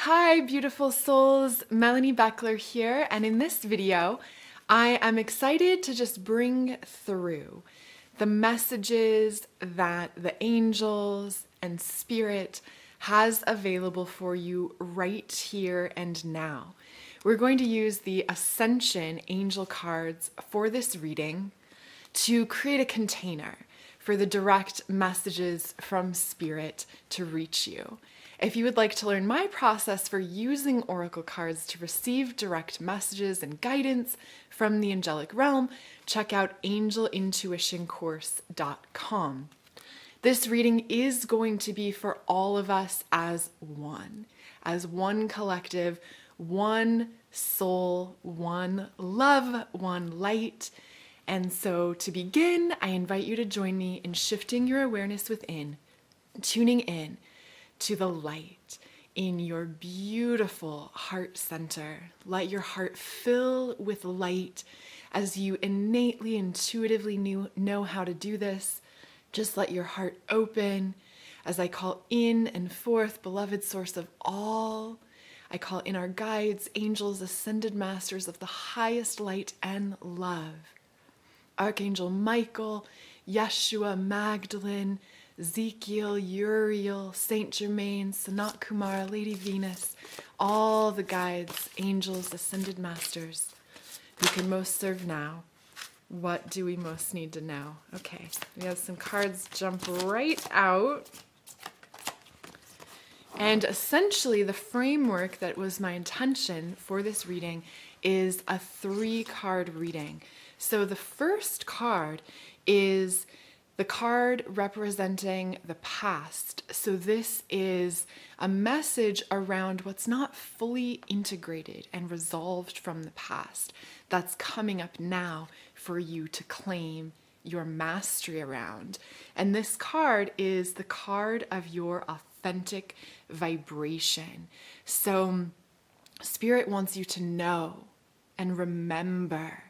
Hi, beautiful souls. Melanie Beckler here, and in this video, I am excited to just bring through the messages that the angels and spirit has available for you right here and now. We're going to use the Ascension angel cards for this reading to create a container for the direct messages from spirit to reach you. If you would like to learn my process for using oracle cards to receive direct messages and guidance from the angelic realm, check out angelintuitioncourse.com. This reading is going to be for all of us as one collective, one soul, one love, one light. And so to begin, I invite you to join me in shifting your awareness within, tuning in to the light in your beautiful heart center. Let your heart fill with light as you innately, intuitively know how to do this. Just let your heart open as I call in and forth, beloved source of all. I call in our guides, angels, ascended masters of the highest light and love. Archangel Michael, Yeshua, Magdalene, Ezekiel, Uriel, Saint Germain, Sanat Kumara, Lady Venus, all the guides, angels, ascended masters, who can most serve now. What do we most need to know? Okay, we have some cards jump right out. And essentially the framework that was my intention for this reading is a 3-card reading. So the first card is the card representing the past. So this is a message around what's not fully integrated and resolved from the past that's coming up now for you to claim your mastery around. And this card is the card of your authentic vibration. So Spirit wants you to know and remember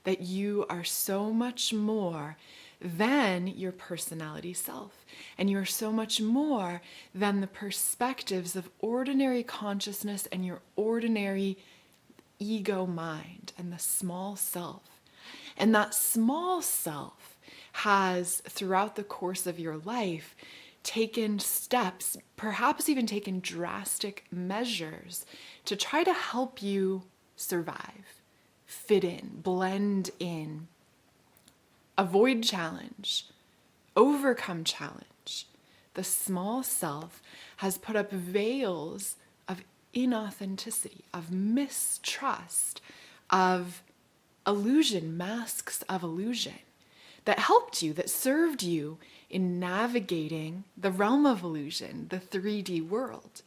that you are so much more than your personality self. And you're so much more than the perspectives of ordinary consciousness and your ordinary ego mind and the small self. And that small self has, throughout the course of your life, taken steps, perhaps even taken drastic measures to try to help you survive, fit in, blend in, avoid challenge, overcome challenge. The small self has put up veils of inauthenticity, of mistrust, of illusion, masks of illusion that helped you, that served you in navigating the realm of illusion, the 3D world.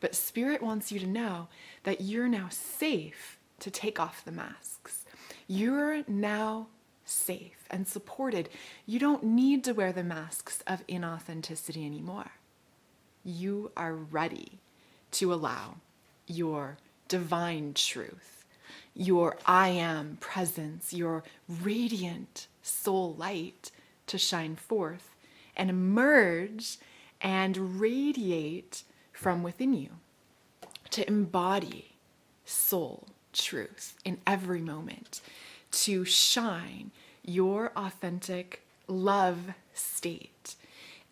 But Spirit wants you to know that you're now safe to take off the masks. You're now safe and supported. You don't need to wear the masks of inauthenticity anymore. You are ready to allow your divine truth, your I am presence, your radiant soul light to shine forth and emerge and radiate from within you, to embody soul truth in every moment, to shine your authentic love state.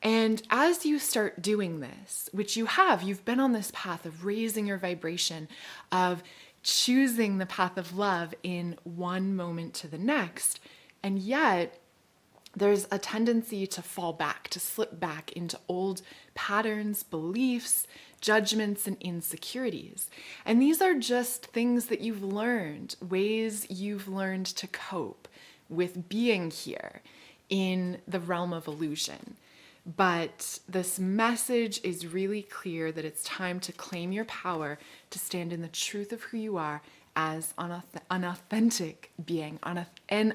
And as you start doing this, which you've been on this path of raising your vibration, of choosing the path of love in one moment to the next, and yet there's a tendency to fall back, to slip back into old patterns, beliefs, judgments, and insecurities. And these are just things that you've learned, ways you've learned to cope with being here in the realm of illusion. But this message is really clear that it's time to claim your power, to stand in the truth of who you are as an authentic being, an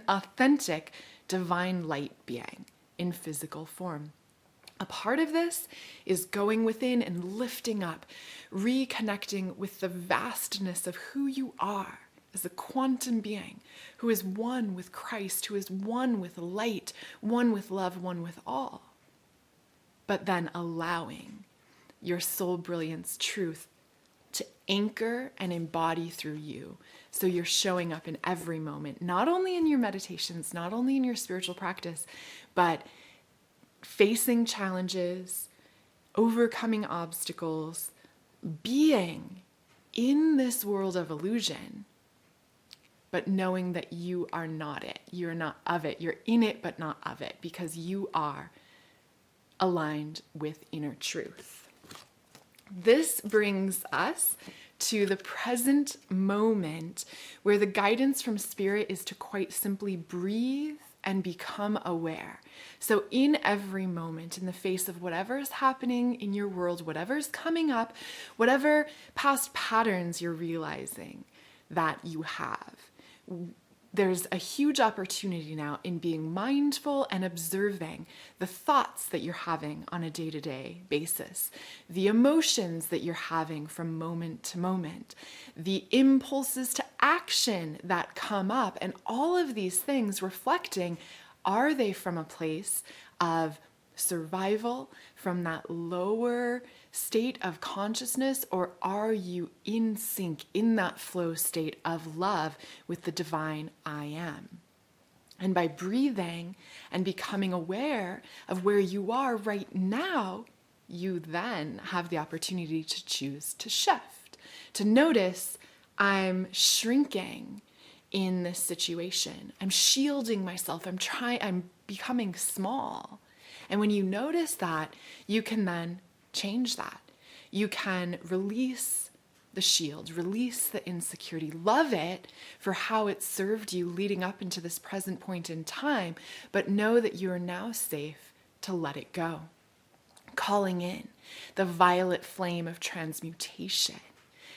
authentic divine light being in physical form. A part of this is going within and lifting up, reconnecting with the vastness of who you are as a quantum being who is one with Christ, who is one with light, one with love, one with all. But then allowing your soul brilliance truth to anchor and embody through you. So you're showing up in every moment, not only in your meditations, not only in your spiritual practice, but facing challenges, overcoming obstacles, being in this world of illusion, but knowing that you are not it. You're not of it. You're in it, but not of it, because you are aligned with inner truth. This brings us to the present moment, where the guidance from Spirit is to quite simply breathe and become aware. So in every moment, in the face of whatever is happening in your world, whatever is coming up, whatever past patterns you're realizing that you have, there's a huge opportunity now in being mindful and observing the thoughts that you're having on a day-to-day basis, the emotions that you're having from moment to moment, the impulses to action that come up, and all of these things reflecting, are they from a place of survival, from that lower state of consciousness, or are you in sync, in that flow state of love with the divine I am? And by breathing and becoming aware of where you are right now, you then have the opportunity to choose to shift, to notice, I'm shrinking in this situation. I'm shielding myself. I'm becoming small. And when you notice that, you can then change that. You can release the shield, release the insecurity, love it for how it served you leading up into this present point in time, but know that you are now safe to let it go. Calling in the violet flame of transmutation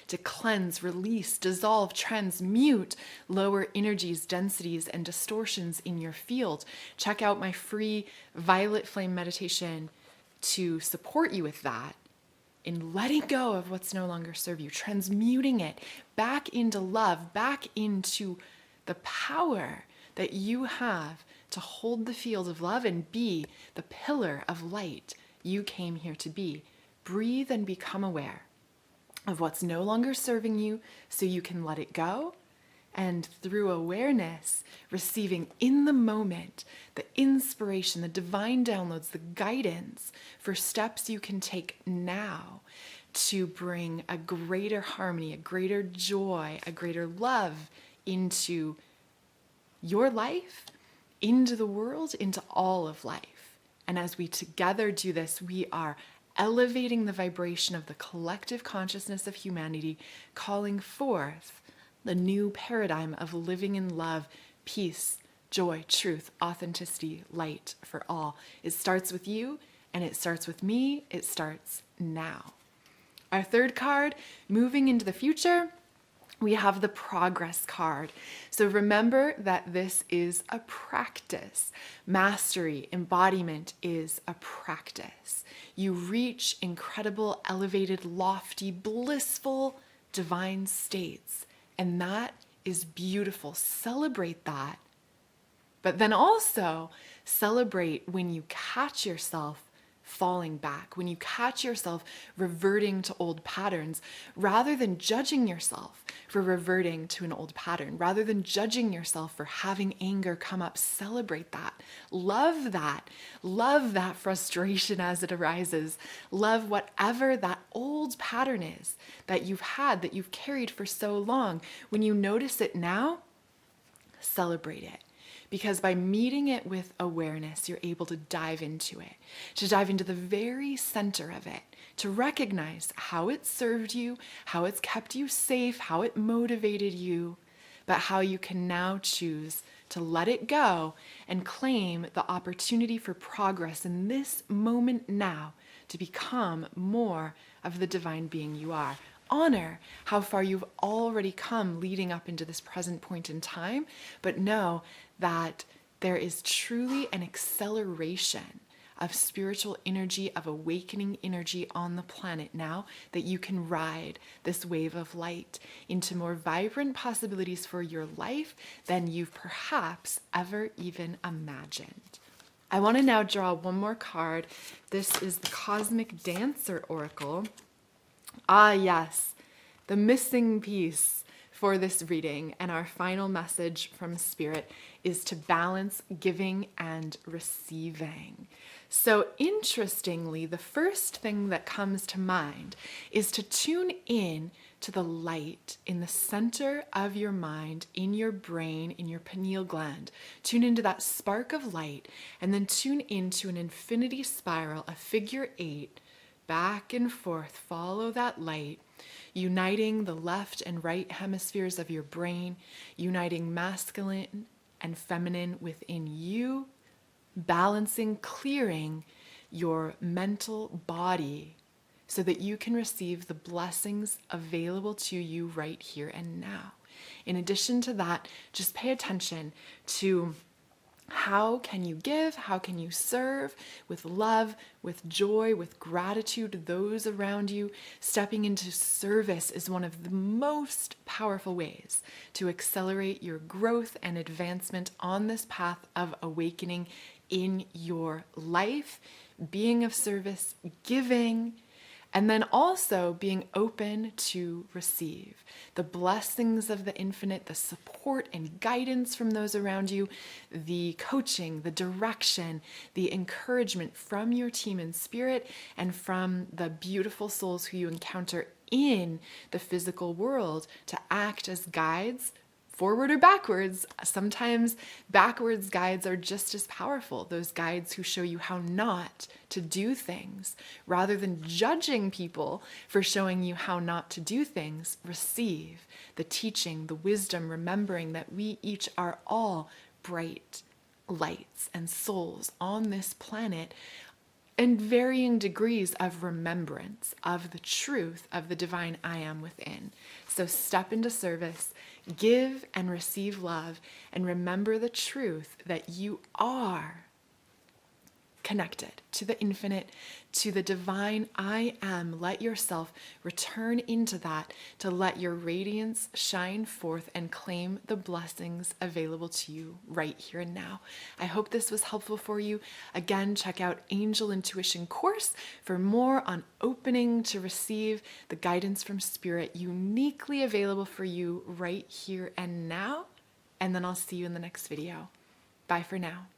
to cleanse, release, dissolve, transmute lower energies, densities, and distortions in your field. Check out my free violet flame meditation to support you with that, in letting go of what's no longer serve you, transmuting it back into love, back into the power that you have to hold the field of love and be the pillar of light you came here to be. Breathe and become aware of what's no longer serving you so you can let it go. And through awareness, receiving in the moment the inspiration, the divine downloads, the guidance for steps you can take now to bring a greater harmony, a greater joy, a greater love into your life, into the world, into all of life. And as we together do this, we are elevating the vibration of the collective consciousness of humanity, calling forth the new paradigm of living in love, peace, joy, truth, authenticity, light for all. It starts with you, and it starts with me. It starts now. Our third card, moving into the future, we have the progress card. So remember that this is a practice. Mastery, embodiment is a practice. You reach incredible, elevated, lofty, blissful, divine states. And that is beautiful. Celebrate that. But then also celebrate when you catch yourself falling back, when you catch yourself reverting to old patterns, rather than judging yourself for reverting to an old pattern, rather than judging yourself for having anger come up. Celebrate that. Love that. Love that frustration as it arises. Love whatever that old pattern is that you've had, that you've carried for so long. When you notice it now, celebrate it. Because by meeting it with awareness, you're able to dive into it, to dive into the very center of it, to recognize how it served you, how it's kept you safe, how it motivated you, but how you can now choose to let it go and claim the opportunity for progress in this moment now to become more of the divine being you are. Honor how far you've already come leading up into this present point in time, but know that there is truly an acceleration of spiritual energy, of awakening energy on the planet now, that you can ride this wave of light into more vibrant possibilities for your life than you've perhaps ever even imagined. I want to now draw one more card. This is the Cosmic Dancer Oracle. Ah, yes, the missing piece for this reading and our final message from Spirit is to balance giving and receiving. So interestingly, the first thing that comes to mind is to tune in to the light in the center of your mind, in your brain, in your pineal gland. Tune into that spark of light, and then tune into an infinity spiral, a figure 8, back and forth. Follow that light, uniting the left and right hemispheres of your brain, uniting masculine and feminine within you, balancing, clearing your mental body so that you can receive the blessings available to you right here and now. In addition to that, just pay attention to how can you give, how can you serve with love, with joy, with gratitude, those around you. Stepping into service is one of the most powerful ways to accelerate your growth and advancement on this path of awakening in your life, being of service, giving, and then also being open to receive the blessings of the infinite, the support and guidance from those around you, the coaching, the direction, the encouragement from your team in spirit and from the beautiful souls who you encounter in the physical world to act as guides, forward or backwards. Sometimes backwards guides are just as powerful. Those guides who show you how not to do things. Rather than judging people for showing you how not to do things, receive the teaching, the wisdom, remembering that we each are all bright lights and souls on this planet, and varying degrees of remembrance of the truth of the divine I am within. So step into service, give and receive love, and remember the truth that you are connected to the infinite, to the divine I am. Let yourself return into that to let your radiance shine forth and claim the blessings available to you right here and now. I hope this was helpful for you. Again, check out Angel Intuition course for more on opening to receive the guidance from Spirit, uniquely available for you right here and now. And then I'll see you in the next video. Bye for now.